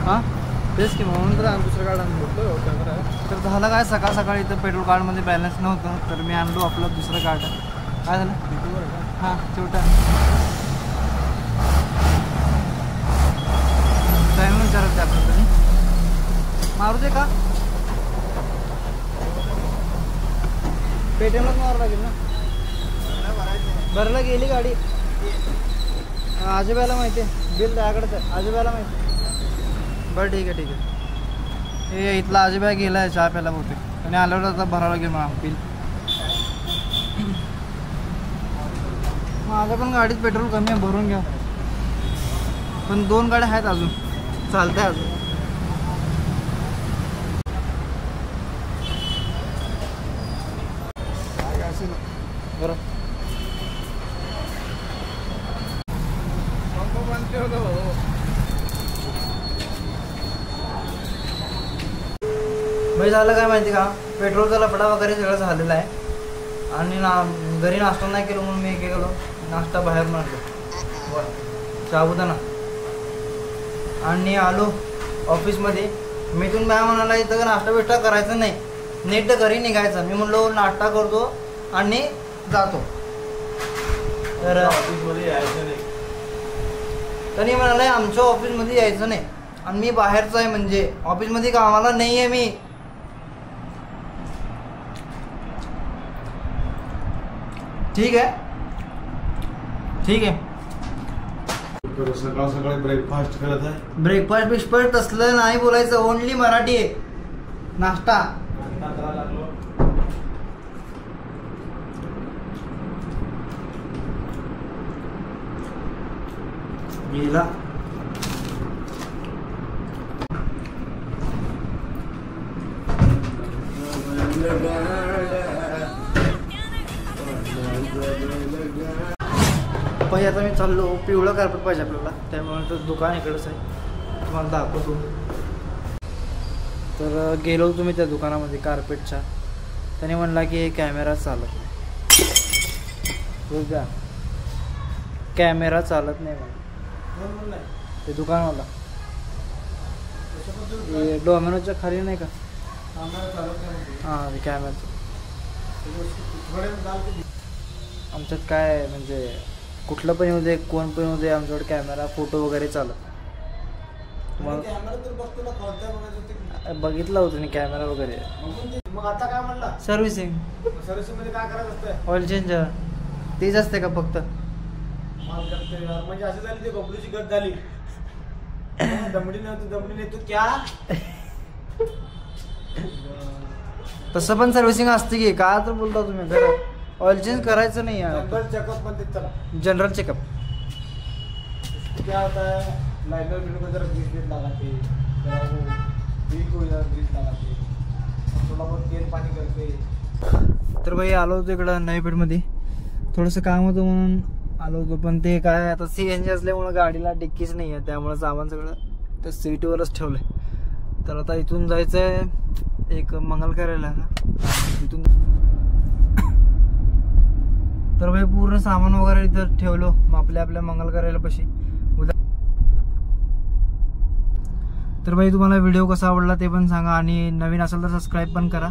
हां तेच की म्हणून तर दुसरं कार्ड आणलं. तर झालं काय सकाळ सकाळी इथं पेट्रोल कार्डमध्ये बॅलन्स नव्हतं तर मी आणलो आपलं दुसरं कार्ड. काय झालं हां छोटा टाईम विचारत आपलं तरी मारू दे का पेटीएमलाच मारावं लागेल ना. भरला गेली गाडी. आजोबाला माहिती आहे बिल त्याकडंच आहे. आजोबाला माहिती आहे. बरं ठीक आहे ठीक आहे. हे इथला आजोबा गेला आहे चहा प्यायला बहुतेक आणि आल्यावर आता भरावं लागेल मला बिल. माझं पण गाडीत पेट्रोल कमी आहे भरून घ्या. पण 2 गाड्या आहेत अजून चालतंय अजून. बरं भाई झालं काय माहिती का पेट्रोलचा लफडा वगैरे सगळं झालेला आहे आणि घरी नाश्ता नाही केलं म्हणून मी गेलो नाश्ता बाहेर आणलो साबुदाणा आणि आलो ऑफिसमध्ये. मी इथून काय म्हणाला इथं नाश्ता बिष्टा करायचा नाही नीट तर घरी निघायचं. मी म्हणलो नाश्ता करतो आणि जातो. तर ऑफिसमध्ये यायचं नाही त्यांनी म्हणाले आमच्या ऑफिसमध्ये यायचं नाही आणि मी बाहेरचं आहे म्हणजे ऑफिसमध्ये कामाला नाही आहे मी. ठीक आहे ठीक आहे. सकाळ सकाळी ब्रेकफास्ट करत आहे. ब्रेकफास्ट बिस्फास्ट तसलं नाही बोलायचं ओनली मराठी आहे. नाश्ता गेला. पहिले आता मी चाललो पिवळं कार्पेट पाहिजे आपल्याला त्यामुळे तर दुकान इकडंच आहे तुम्हाला दाखवतो. तर गेलो तुम्ही त्या दुकानामध्ये कार्पेटच्या. त्याने म्हणला की हे कॅमेरा चालत नाही. का कॅमेरा चालत नाही मला ते दुकानवाला डोमिनोजच्या खाली नाही का हां ते कॅमेराचं. आमच्यात काय म्हणजे कुठलं पण येऊ दे कोण पण येऊ दे आमच्याकडे कॅमेरा फोटो वगैरे चालत. बघितलं होतं मी कॅमेरा वगैरे. मग आता काय म्हणला सर्व्हिसिंग मध्ये काय करायचं असतं ऑइल चेंजर तेच असते का फक्त. म्हणजे असं झाली ती बबलूची गत झाली दमडी तू क्या तसं पण सर्व्हिसिंग असते की काय तर बोलता तुम्ही घरात. ऑइल चेंज करायचं नाही जनरल चेकअप पण चला जनरल चेकअप क्या होता है लाइनर बिल को जरा ग्रीस लगाते बिल को ग्रीस लगाते थोड़ा बहुत तेल पाणी करते. तर भाई आलो होतो इकडं नवी पेठमध्ये थोडंसं काम होतं म्हणून आलो होतो. पण ते काय आता CNG असल्यामुळं गाडीला डिक्कीच नाही आहे त्यामुळं सामान सगळं त्या सीटवरच ठेवलं आहे. तर आता इथून जायचं आहे एक मंगल कार्यालय ना इथून. तर भाई पूर्ण सामान वगैरे इथं ठेवलो मग आपल्या मंगल कार्यालयापाशी उद्या. तर भाई तुम्हाला व्हिडिओ कसा आवडला ते पण सांगा आणि नवीन असेल तर सबस्क्राईब पण करा.